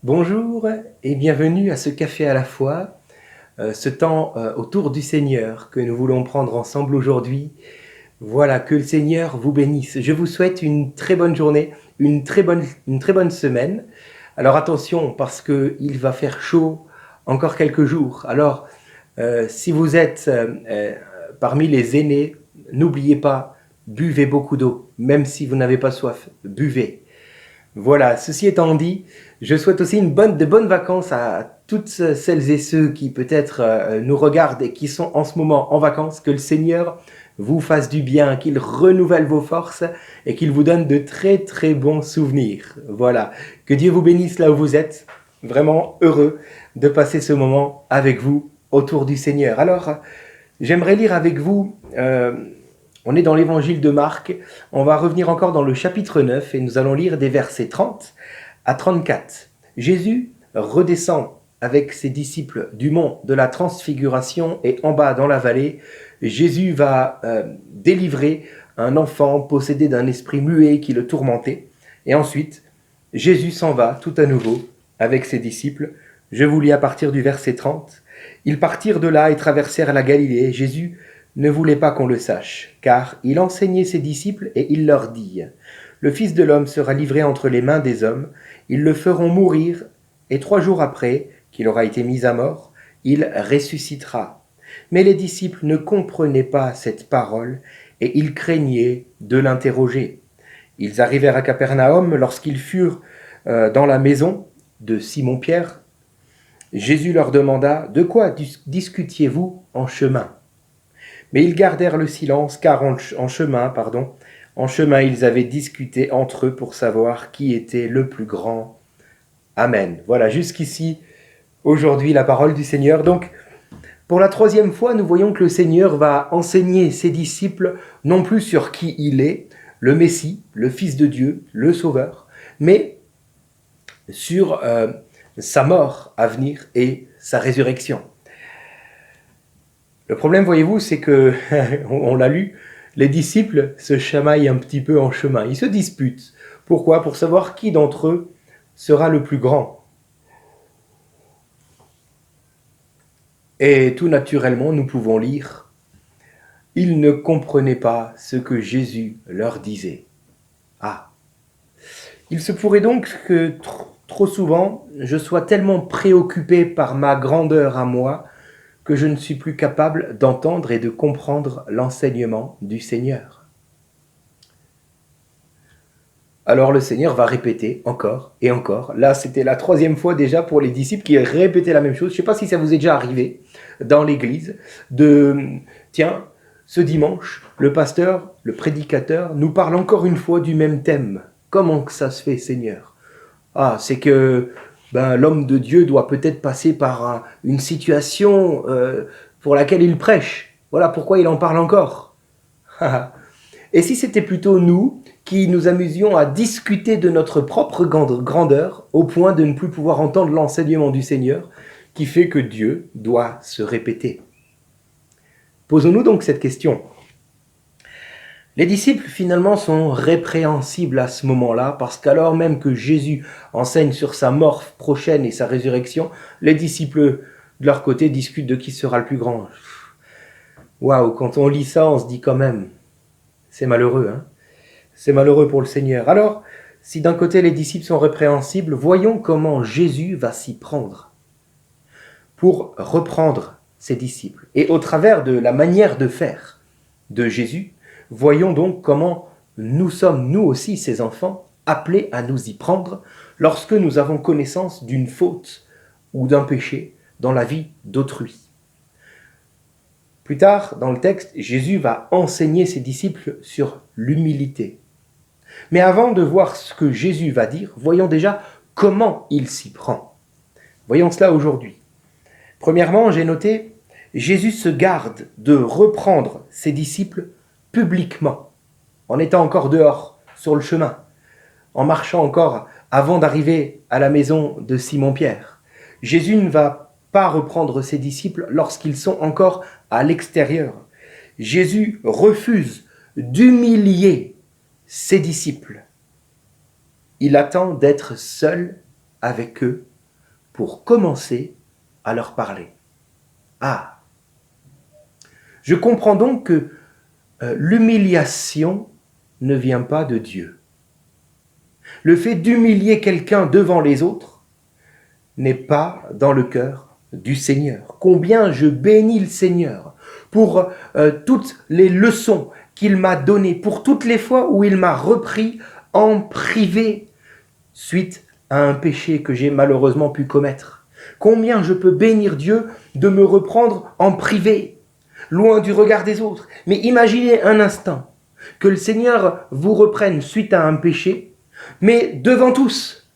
Bonjour et bienvenue à ce café à la fois, ce temps autour du Seigneur que nous voulons prendre ensemble aujourd'hui. Voilà, que le Seigneur vous bénisse. Je vous souhaite une très bonne journée, une très bonne semaine. Alors attention, parce qu'il va faire chaud encore quelques jours. Alors, si vous êtes parmi les aînés, n'oubliez pas, buvez beaucoup d'eau, même si vous n'avez pas soif, buvez. Voilà, ceci étant dit, je souhaite aussi de bonnes vacances à toutes celles et ceux qui peut-être nous regardent et qui sont en ce moment en vacances. Que le Seigneur vous fasse du bien, qu'il renouvelle vos forces et qu'il vous donne de très très bons souvenirs. Voilà, que Dieu vous bénisse là où vous êtes. Vraiment heureux de passer ce moment avec vous autour du Seigneur. Alors, j'aimerais lire avec vous... on est dans l'évangile de Marc, on va revenir encore dans le chapitre 9 et nous allons lire des versets 30 à 34. Jésus redescend avec ses disciples du mont de la transfiguration et en bas dans la vallée, Jésus va délivrer un enfant possédé d'un esprit muet qui le tourmentait. Et ensuite, Jésus s'en va tout à nouveau avec ses disciples. Je vous lis à partir du verset 30. Ils partirent de là et traversèrent la Galilée. Jésus ne voulait pas qu'on le sache, car il enseignait ses disciples et il leur dit : « Le Fils de l'homme sera livré entre les mains des hommes, ils le feront mourir, et 3 jours après qu'il aura été mis à mort, il ressuscitera. » Mais les disciples ne comprenaient pas cette parole, et ils craignaient de l'interroger. Ils arrivèrent à Capernaum lorsqu'ils furent dans la maison de Simon-Pierre. Jésus leur demanda : « De quoi discutiez-vous en chemin ? » Mais ils gardèrent le silence, car en chemin, ils avaient discuté entre eux pour savoir qui était le plus grand. Amen. Voilà, jusqu'ici, aujourd'hui, la parole du Seigneur. Donc, pour la 3e fois, nous voyons que le Seigneur va enseigner ses disciples, non plus sur qui il est, le Messie, le Fils de Dieu, le Sauveur, mais sur sa mort à venir et sa résurrection. Le problème, voyez-vous, c'est que, on l'a lu, les disciples se chamaillent un petit peu en chemin. Ils se disputent. Pourquoi ? Pour savoir qui d'entre eux sera le plus grand. Et tout naturellement, nous pouvons lire : ils ne comprenaient pas ce que Jésus leur disait. Ah ! Il se pourrait donc que trop souvent, je sois tellement préoccupé par ma grandeur à moi que je ne suis plus capable d'entendre et de comprendre l'enseignement du Seigneur. Alors le Seigneur va répéter encore et encore. Là, c'était la 3e fois déjà pour les disciples qui répétaient la même chose. Je ne sais pas si ça vous est déjà arrivé dans l'église tiens, ce dimanche, le pasteur, le prédicateur nous parle encore une fois du même thème. Comment que ça se fait, Seigneur ? Ah, c'est que l'homme de Dieu doit peut-être passer par une situation pour laquelle il prêche. Voilà pourquoi il en parle encore. Et si c'était plutôt nous qui nous amusions à discuter de notre propre grandeur au point de ne plus pouvoir entendre l'enseignement du Seigneur qui fait que Dieu doit se répéter. Posons-nous donc cette question. Les disciples, finalement, sont répréhensibles à ce moment-là, parce qu'alors même que Jésus enseigne sur sa mort prochaine et sa résurrection, les disciples, de leur côté, discutent de qui sera le plus grand. Waouh, quand on lit ça, on se dit quand même, c'est malheureux, hein ? C'est malheureux pour le Seigneur. Alors, si d'un côté les disciples sont répréhensibles, voyons comment Jésus va s'y prendre pour reprendre ses disciples. Et au travers de la manière de faire de Jésus, voyons donc comment nous sommes, nous aussi, ces enfants, appelés à nous y prendre lorsque nous avons connaissance d'une faute ou d'un péché dans la vie d'autrui. Plus tard, dans le texte, Jésus va enseigner ses disciples sur l'humilité. Mais avant de voir ce que Jésus va dire, voyons déjà comment il s'y prend. Voyons cela aujourd'hui. Premièrement, j'ai noté, Jésus se garde de reprendre ses disciples publiquement, en étant encore dehors, sur le chemin, en marchant encore avant d'arriver à la maison de Simon-Pierre. Jésus ne va pas reprendre ses disciples lorsqu'ils sont encore à l'extérieur. Jésus refuse d'humilier ses disciples. Il attend d'être seul avec eux pour commencer à leur parler. Ah! Je comprends donc que l'humiliation ne vient pas de Dieu. Le fait d'humilier quelqu'un devant les autres n'est pas dans le cœur du Seigneur. Combien je bénis le Seigneur pour toutes les leçons qu'il m'a données, pour toutes les fois où il m'a repris en privé suite à un péché que j'ai malheureusement pu commettre. Combien je peux bénir Dieu de me reprendre en privé, loin du regard des autres. Mais imaginez un instant que le Seigneur vous reprenne suite à un péché, mais devant tous.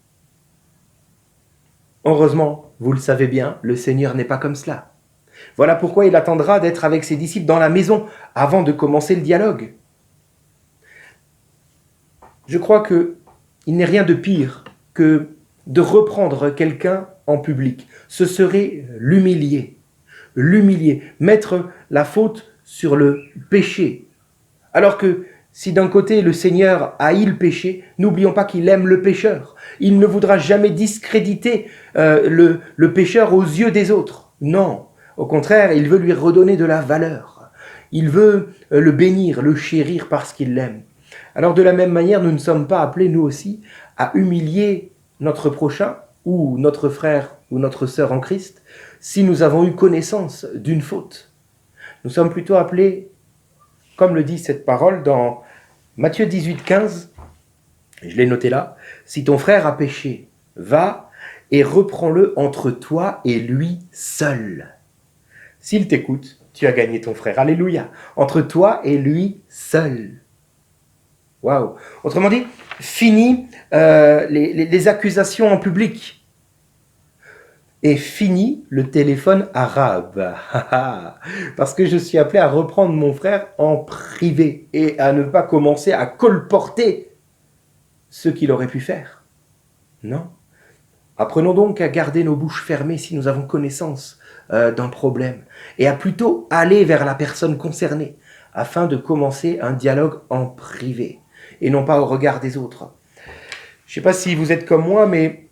Heureusement, vous le savez bien, le Seigneur n'est pas comme cela. Voilà pourquoi il attendra d'être avec ses disciples dans la maison avant de commencer le dialogue. Je crois qu'il n'est rien de pire que de reprendre quelqu'un en public. Ce serait l'humilier, mettre la faute sur le péché. Alors que si d'un côté le Seigneur haït le péché, n'oublions pas qu'il aime le pécheur. Il ne voudra jamais discréditer le pécheur aux yeux des autres. Non, au contraire, il veut lui redonner de la valeur. Il veut le bénir, le chérir parce qu'il l'aime. Alors de la même manière, nous ne sommes pas appelés, nous aussi, à humilier notre prochain ou notre frère ou notre sœur en Christ si nous avons eu connaissance d'une faute. Nous sommes plutôt appelés, comme le dit cette parole dans Matthieu 18, 15, je l'ai noté là, « Si ton frère a péché, va et reprends-le entre toi et lui seul. » S'il t'écoute, tu as gagné ton frère. Alléluia. Entre toi et lui seul. Waouh. Autrement dit, fini les accusations en public. Et fini le téléphone arabe. Parce que je suis appelé à reprendre mon frère en privé et à ne pas commencer à colporter ce qu'il aurait pu faire. Non. Apprenons donc à garder nos bouches fermées si nous avons connaissance d'un problème et à plutôt aller vers la personne concernée afin de commencer un dialogue en privé et non pas au regard des autres. Je ne sais pas si vous êtes comme moi, mais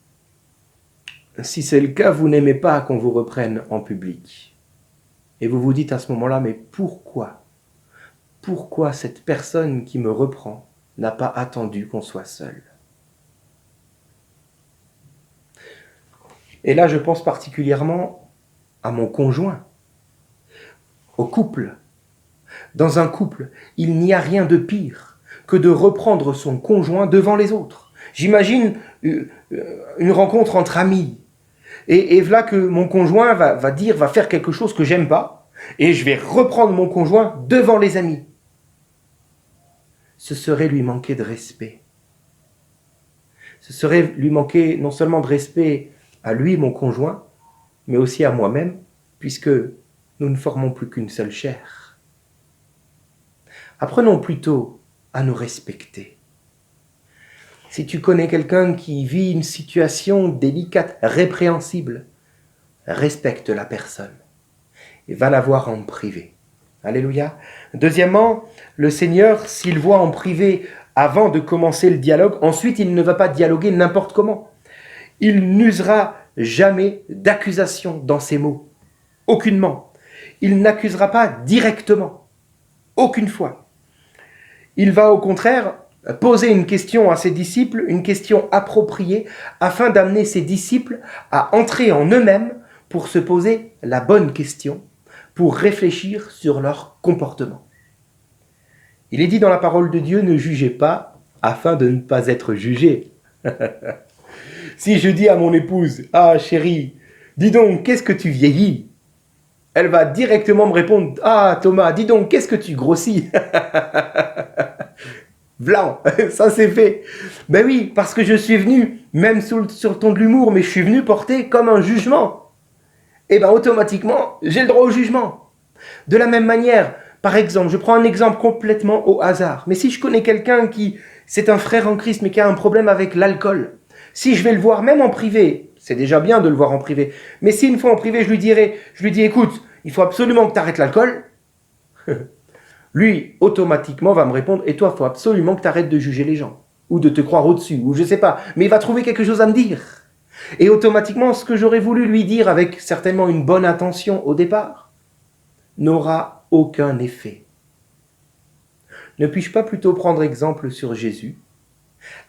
si c'est le cas, vous n'aimez pas qu'on vous reprenne en public. Et vous vous dites à ce moment-là, mais pourquoi cette personne qui me reprend n'a pas attendu qu'on soit seul? Et là, je pense particulièrement à mon conjoint, au couple. Dans un couple, il n'y a rien de pire que de reprendre son conjoint devant les autres. J'imagine une rencontre entre amis. Et voilà que mon conjoint va faire quelque chose que j'aime pas, et je vais reprendre mon conjoint devant les amis. Ce serait lui manquer de respect. Ce serait lui manquer non seulement de respect à lui, mon conjoint, mais aussi à moi-même, puisque nous ne formons plus qu'une seule chair. Apprenons plutôt à nous respecter. Si tu connais quelqu'un qui vit une situation délicate, répréhensible, respecte la personne et va la voir en privé. Alléluia. Deuxièmement, le Seigneur, s'il voit en privé avant de commencer le dialogue, ensuite il ne va pas dialoguer n'importe comment. Il n'usera jamais d'accusation dans ses mots. Aucunement. Il n'accusera pas directement. Aucune fois. Il va au contraire poser une question à ses disciples, une question appropriée, afin d'amener ses disciples à entrer en eux-mêmes pour se poser la bonne question, pour réfléchir sur leur comportement. Il est dit dans la parole de Dieu, ne jugez pas, afin de ne pas être jugé. Si je dis à mon épouse, ah chérie, dis donc, qu'est-ce que tu vieillis? Elle va directement me répondre, ah Thomas, dis donc, qu'est-ce que tu grossis? Blanc, ça c'est fait. Ben oui, parce que je suis venu, même sur le ton de l'humour, mais je suis venu porter comme un jugement. Et ben automatiquement, j'ai le droit au jugement. De la même manière, par exemple, je prends un exemple complètement au hasard, mais si je connais quelqu'un c'est un frère en Christ, mais qui a un problème avec l'alcool, Si je vais le voir même en privé, c'est déjà bien de le voir en privé, mais si une fois en privé je lui dis écoute, il faut absolument que tu arrêtes l'alcool, lui automatiquement va me répondre et toi, il faut absolument que tu arrêtes de juger les gens, ou de te croire au-dessus, ou je sais pas, mais il va trouver quelque chose à me dire. Et automatiquement, ce que j'aurais voulu lui dire avec certainement une bonne intention au départ, n'aura aucun effet. Ne puis-je pas plutôt prendre exemple sur Jésus,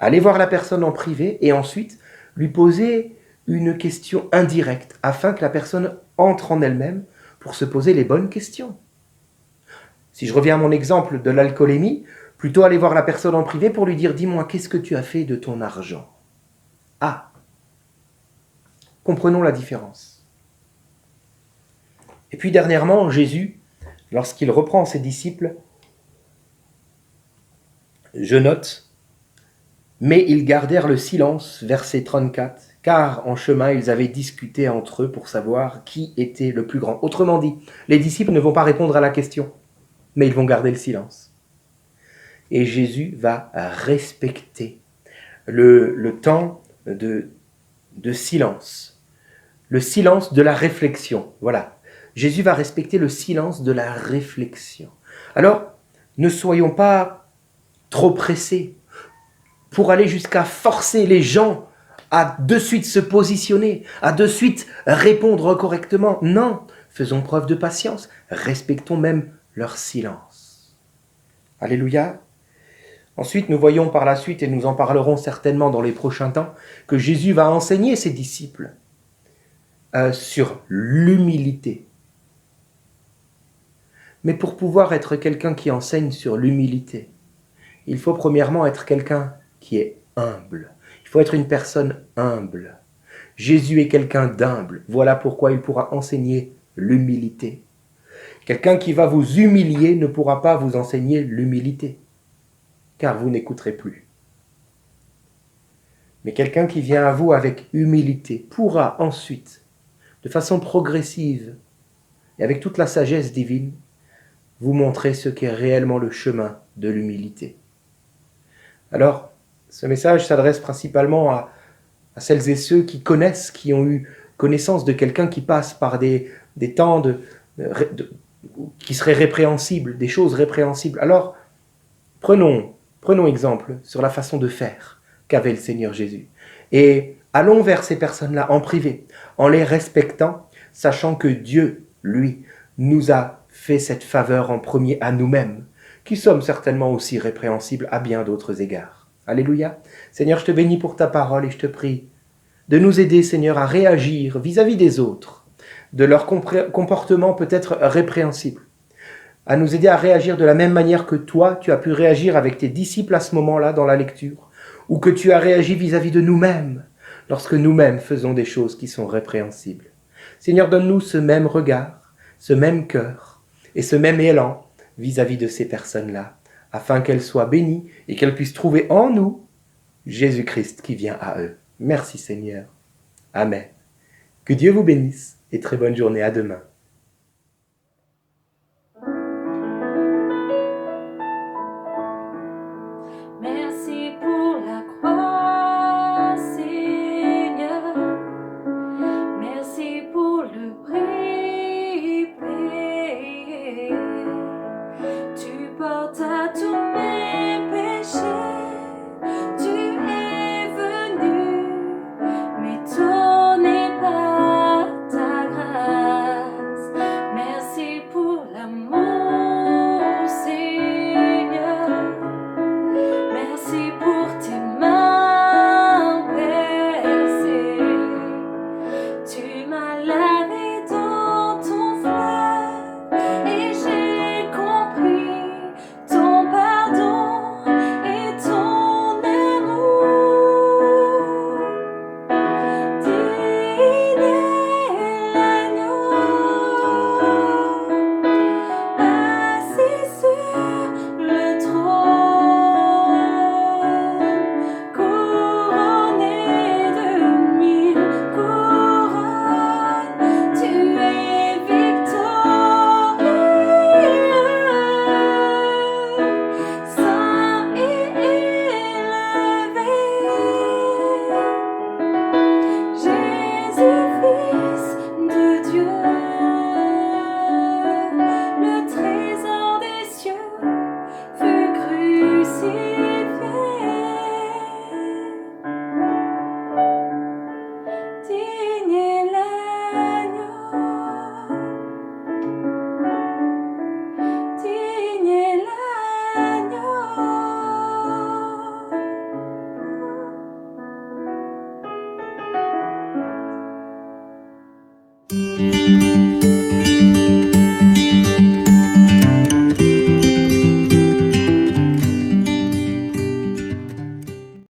aller voir la personne en privé et ensuite lui poser une question indirecte afin que la personne entre en elle-même pour se poser les bonnes questions. Si je reviens à mon exemple de l'alcoolémie, plutôt aller voir la personne en privé pour lui dire « Dis-moi, qu'est-ce que tu as fait de ton argent ?» Ah, comprenons la différence. Et puis dernièrement, Jésus, lorsqu'il reprend ses disciples, je note, mais ils gardèrent le silence, verset 34, car en chemin ils avaient discuté entre eux pour savoir qui était le plus grand. Autrement dit, les disciples ne vont pas répondre à la question, mais ils vont garder le silence. Et Jésus va respecter le temps de silence, le silence de la réflexion. Voilà, Jésus va respecter le silence de la réflexion. Alors, ne soyons pas trop pressés pour aller jusqu'à forcer les gens à de suite se positionner, à de suite répondre correctement. Non, faisons preuve de patience, respectons même leur silence. Alléluia. Ensuite, nous voyons par la suite, et nous en parlerons certainement dans les prochains temps, que Jésus va enseigner ses disciples sur l'humilité. Mais pour pouvoir être quelqu'un qui enseigne sur l'humilité, il faut premièrement être quelqu'un qui est humble. Il faut être une personne humble. Jésus est quelqu'un d'humble. Voilà pourquoi il pourra enseigner l'humilité. Quelqu'un qui va vous humilier ne pourra pas vous enseigner l'humilité, car vous n'écouterez plus. Mais quelqu'un qui vient à vous avec humilité pourra ensuite, de façon progressive et avec toute la sagesse divine, vous montrer ce qu'est réellement le chemin de l'humilité. Alors, ce message s'adresse principalement à celles et ceux qui connaissent, qui ont eu connaissance de quelqu'un qui passe par des temps qui seraient répréhensibles, des choses répréhensibles. Alors, prenons exemple sur la façon de faire qu'avait le Seigneur Jésus. Et allons vers ces personnes-là en privé, en les respectant, sachant que Dieu, lui, nous a fait cette faveur en premier à nous-mêmes, qui sommes certainement aussi répréhensibles à bien d'autres égards. Alléluia. Seigneur, je te bénis pour ta parole et je te prie de nous aider, Seigneur, à réagir vis-à-vis des autres, de leur comportement peut-être répréhensible, à nous aider à réagir de la même manière que toi, tu as pu réagir avec tes disciples à ce moment-là dans la lecture, ou que tu as réagi vis-à-vis de nous-mêmes, lorsque nous-mêmes faisons des choses qui sont répréhensibles. Seigneur, donne-nous ce même regard, ce même cœur et ce même élan vis-à-vis de ces personnes-là, afin qu'elles soient bénies et qu'elles puissent trouver en nous Jésus-Christ qui vient à eux. Merci Seigneur. Amen. Que Dieu vous bénisse et très bonne journée. À demain. Merci pour la croix, Seigneur. Merci pour le prix payé. Tu portes à tous mes péchés. Tu es venu m'étonner par ta grâce. Merci pour l'amour, Seigneur. Merci pour tes mains pressées. Tu m'as lavé dans ton fleuve et j'ai compris ton pardon et ton amour. Digne est l'agneau.